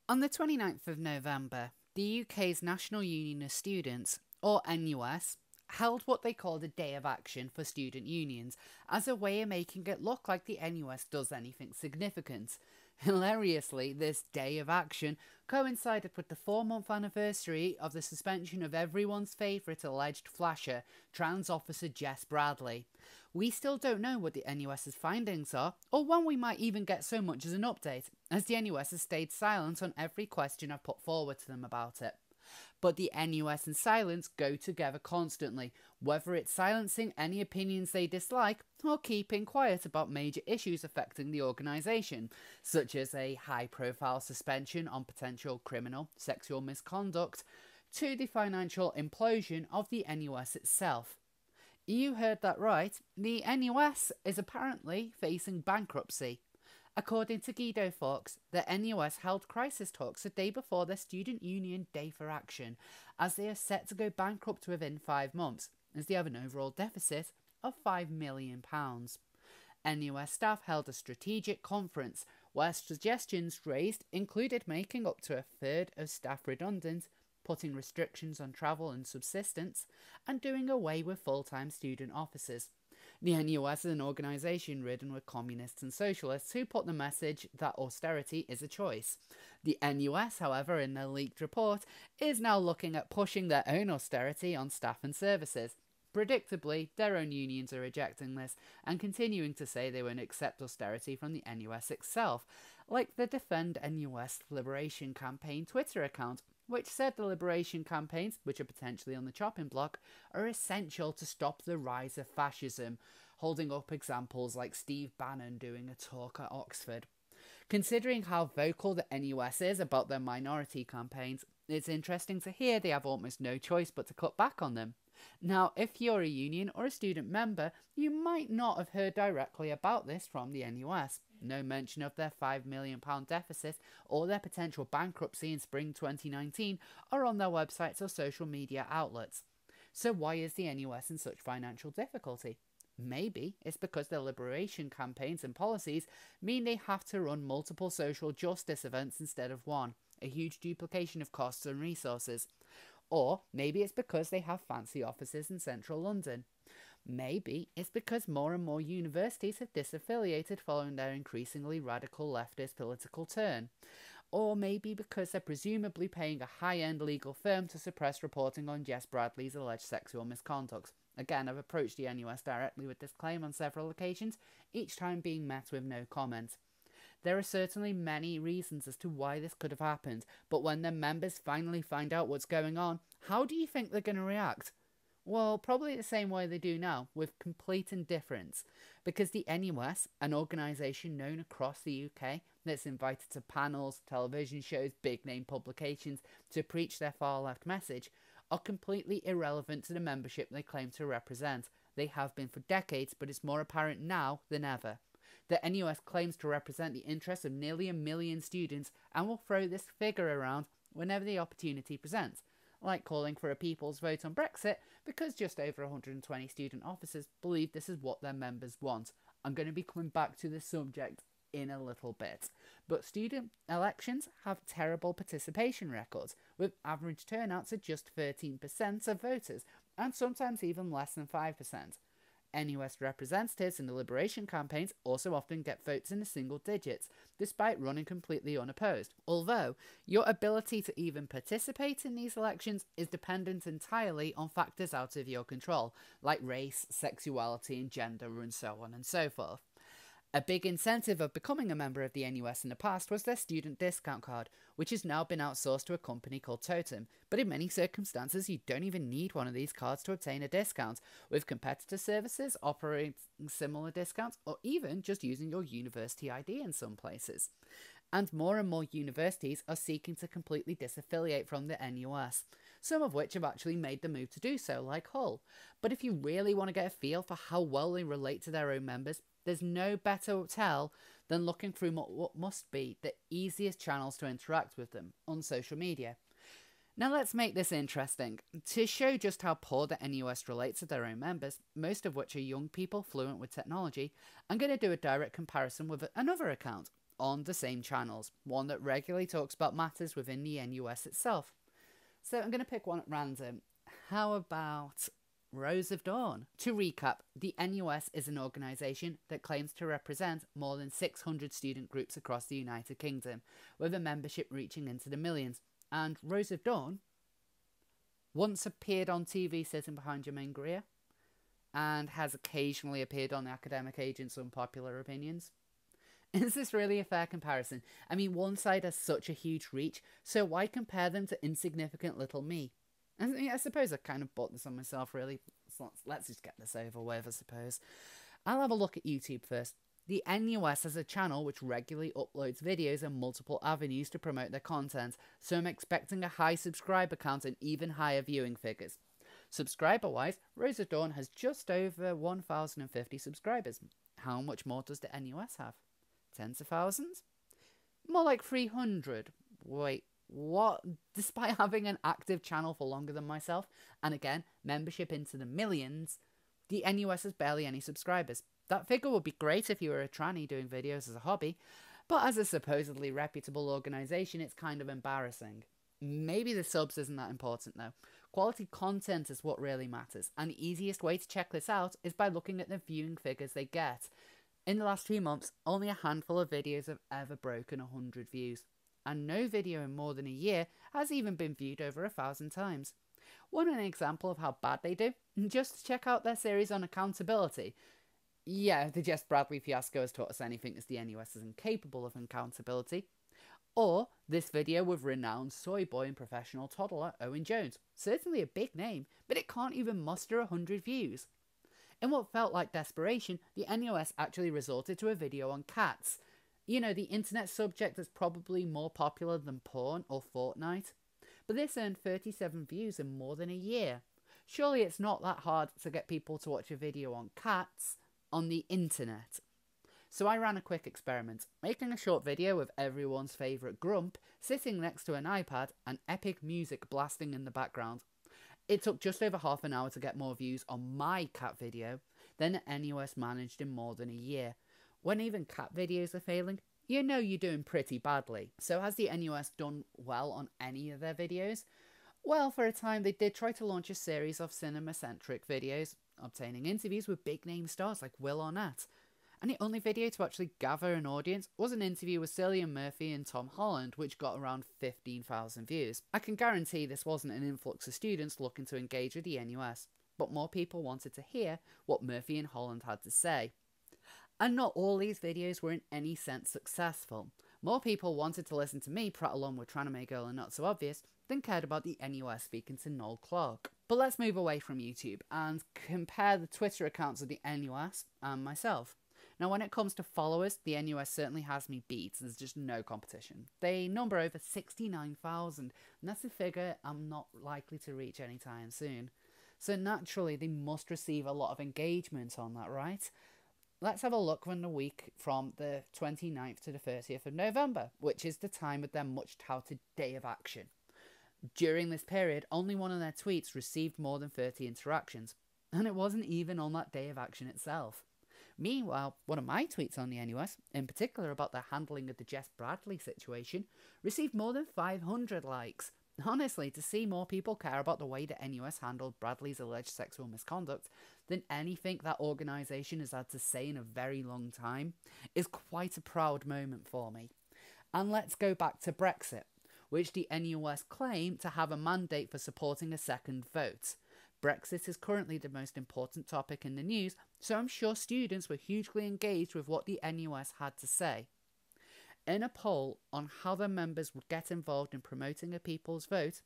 On the 29th of November, the UK's National Union of Students, or NUS, held what they called a Day of Action for student unions as a way of making it look like the NUS does anything significant. Hilariously, this Day of Action coincided with the 4-month anniversary of the suspension of everyone's favourite alleged flasher, trans officer Jess Bradley. We still don't know what the NUS's findings are, or when we might even get so much as an update, as the NUS has stayed silent on every question I've put forward to them about it. But the NUS and silence go together constantly, whether it's silencing any opinions they dislike or keeping quiet about major issues affecting the organisation, such as a high-profile suspension on potential criminal sexual misconduct, to the financial implosion of the NUS itself. You heard that right, the NUS is apparently facing bankruptcy. According to Guido Fawkes, the NUS held crisis talks the day before their Student Union Day for Action, as they are set to go bankrupt within 5 months, as they have an overall deficit of £5 million. NUS staff held a strategic conference where suggestions raised included making up to a third of staff redundant, putting restrictions on travel and subsistence, and doing away with full-time student officers. The NUS is an organisation ridden with communists and socialists who put the message that austerity is a choice. The NUS, however, in their leaked report, is now looking at pushing their own austerity on staff and services. Predictably, their own unions are rejecting this and continuing to say they won't accept austerity from the NUS itself, like the Defend NUS Liberation Campaign Twitter account, which said the liberation campaigns, which are potentially on the chopping block, are essential to stop the rise of fascism, holding up examples like Steve Bannon doing a talk at Oxford. Considering how vocal the NUS is about their minority campaigns, it's interesting to hear they have almost no choice but to cut back on them. Now, if you're a union or a student member, you might not have heard directly about this from the NUS. No mention of their £5 million deficit or their potential bankruptcy in spring 2019 are on their websites or social media outlets. So why is the NUS in such financial difficulty? Maybe it's because their liberation campaigns and policies mean they have to run multiple social justice events instead of one, a huge duplication of costs and resources. Or maybe it's because they have fancy offices in central London. Maybe it's because more and more universities have disaffiliated following their increasingly radical leftist political turn. Or maybe because they're presumably paying a high-end legal firm to suppress reporting on Jess Bradley's alleged sexual misconduct. Again, I've approached the NUS directly with this claim on several occasions, each time being met with no comment. There are certainly many reasons as to why this could have happened, but when their members finally find out what's going on, how do you think they're going to react? Well, probably the same way they do now, with complete indifference, because the NUS, an organisation known across the UK that's invited to panels, television shows, big-name publications to preach their far-left message, are completely irrelevant to the membership they claim to represent. They have been for decades, but it's more apparent now than ever. The NUS claims to represent the interests of nearly 1 million students and will throw this figure around whenever the opportunity presents, like calling for a people's vote on Brexit because just over 120 student officers believe this is what their members want. I'm going to be coming back to this subject in a little bit. But student elections have terrible participation records, with average turnouts at just 13% of voters, and sometimes even less than 5%. NUS representatives in the liberation campaigns also often get votes in the single digits, despite running completely unopposed. Although, your ability to even participate in these elections is dependent entirely on factors out of your control, like race, sexuality and gender and so on and so forth. A big incentive of becoming a member of the NUS in the past was their student discount card, which has now been outsourced to a company called Totem, but in many circumstances you don't even need one of these cards to obtain a discount, with competitor services offering similar discounts or even just using your university ID in some places. And more universities are seeking to completely disaffiliate from the NUS, some of which have actually made the move to do so, like Hull. But if you really want to get a feel for how well they relate to their own members, there's no better tell than looking through what must be the easiest channels to interact with them on social media. Now let's make this interesting. To show just how poor the NUS relates to their own members, most of which are young people fluent with technology, I'm going to do a direct comparison with another account, on the same channels, one that regularly talks about matters within the NUS itself. So I'm going to pick one at random. How about Rose of Dawn? To recap, the NUS is an organisation that claims to represent more than 600 student groups across the United Kingdom, with a membership reaching into the millions. And Rose of Dawn once appeared on TV sitting behind Jermaine Greer, and has occasionally appeared on the Academic Agent's Unpopular Opinions. Is this really a fair comparison? I mean, one side has such a huge reach, so why compare them to insignificant little me? I suppose I kind of bought this on myself, really. So let's just get this over with, I suppose. I'll have a look at YouTube first. The NUS has a channel which regularly uploads videos and multiple avenues to promote their content, so I'm expecting a high subscriber count and even higher viewing figures. Subscriber-wise, Rose of Dawn has just over 1,050 subscribers. How much more does the NUS have? Tens of thousands? More like 300. Wait, what? Despite having an active channel for longer than myself, and again, membership into the millions, the NUS has barely any subscribers. That figure would be great if you were a tranny doing videos as a hobby, but as a supposedly reputable organisation, it's kind of embarrassing. Maybe the subs isn't that important though. Quality content is what really matters, and the easiest way to check this out is by looking at the viewing figures they get. In the last few months, only a handful of videos have ever broken 100 views, and no video in more than a year has even been viewed over 1,000 times. Want an example of how bad they do? Just check out their series on accountability. Yeah, the Jess Bradley fiasco has taught us anything as the NUS is incapable of accountability. Or this video with renowned soy boy and professional toddler Owen Jones. Certainly a big name, but it can't even muster 100 views. In what felt like desperation, the NUS actually resorted to a video on cats. You know, the internet subject that's probably more popular than porn or Fortnite. But this earned 37 views in more than a year. Surely it's not that hard to get people to watch a video on cats on the internet. So I ran a quick experiment, making a short video of everyone's favourite Grump sitting next to an iPad and epic music blasting in the background. It took just over half an hour to get more views on my cat video than the NUS managed in more than a year. When even cat videos are failing, you know you're doing pretty badly. So has the NUS done well on any of their videos? Well, for a time they did try to launch a series of cinema-centric videos, obtaining interviews with big-name stars like Will Arnett. And the only video to actually gather an audience was an interview with Cillian Murphy and Tom Holland, which got around 15,000 views. I can guarantee this wasn't an influx of students looking to engage with the NUS, but more people wanted to hear what Murphy and Holland had to say. And not all these videos were in any sense successful. More people wanted to listen to me prattle on with Trying to Make Girl and Not So Obvious than cared about the NUS speaking to Noel Clarke. But let's move away from YouTube and compare the Twitter accounts of the NUS and myself. Now, when it comes to followers, the NUS certainly has me beat. There's just no competition. They number over 69,000, and that's a figure I'm not likely to reach anytime soon. So naturally, they must receive a lot of engagement on that, right? Let's have a look from the week from the 29th to the 30th of November, which is the time of their much-touted Day of Action. During this period, only one of their tweets received more than 30 interactions, and it wasn't even on that Day of Action itself. Meanwhile, one of my tweets on the NUS, in particular about the handling of the Jess Bradley situation, received more than 500 likes. Honestly, to see more people care about the way the NUS handled Bradley's alleged sexual misconduct than anything that organisation has had to say in a very long time is quite a proud moment for me. And let's go back to Brexit, which the NUS claim to have a mandate for supporting a second vote. Brexit is currently the most important topic in the news, so I'm sure students were hugely engaged with what the NUS had to say. In a poll on how their members would get involved in promoting a people's vote,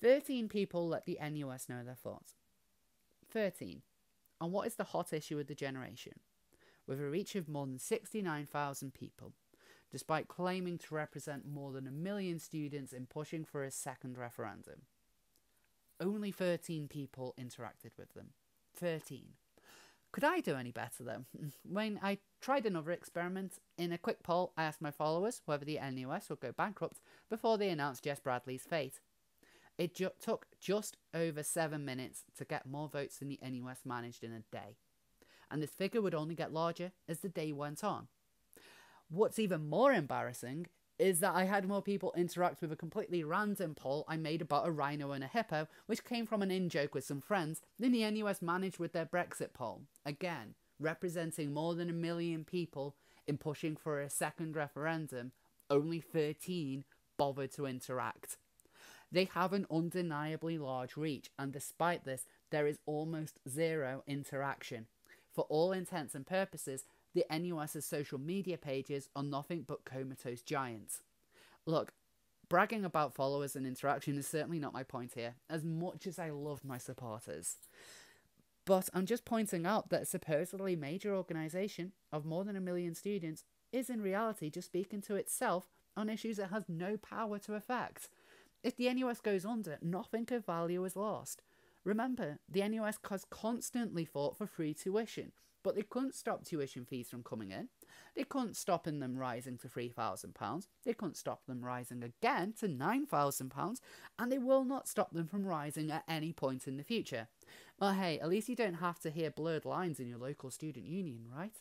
13 people let the NUS know their thoughts. 13. And what is the hot issue of the generation? With a reach of more than 69,000 people, despite claiming to represent more than 1 million students in pushing for a second referendum. Only 13 people interacted with them. 13. Could I do any better though? When I tried another experiment, in a quick poll I asked my followers whether the NUS would go bankrupt before they announced Jess Bradley's fate. It took just over 7 minutes to get more votes than the NUS managed in a day. And this figure would only get larger as the day went on. What's even more embarrassing is that I had more people interact with a completely random poll I made about a rhino and a hippo, which came from an in-joke with some friends, than the NUS managed with their Brexit poll. Again, representing more than 1 million people in pushing for a second referendum, only 13 bothered to interact. They have an undeniably large reach, and despite this, there is almost zero interaction. For all intents and purposes, the NUS's social media pages are nothing but comatose giants. Look, bragging about followers and interaction is certainly not my point here, as much as I love my supporters. But I'm just pointing out that a supposedly major organisation of more than 1 million students is in reality just speaking to itself on issues it has no power to affect. If the NUS goes under, nothing of value is lost. Remember, the NUS has constantly fought for free tuition, but they couldn't stop tuition fees from coming in. They couldn't stop them rising to £3,000. They couldn't stop them rising again to £9,000, and they will not stop them from rising at any point in the future. Well, hey, at least you don't have to hear blurred lines in your local student union, right?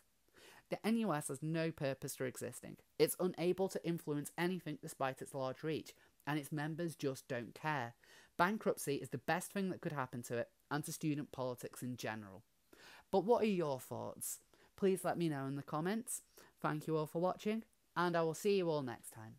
The NUS has no purpose for existing. It's unable to influence anything despite its large reach, and its members just don't care. Bankruptcy is the best thing that could happen to it, and to student politics in general. But what are your thoughts? Please let me know in the comments. Thank you all for watching, and I will see you all next time.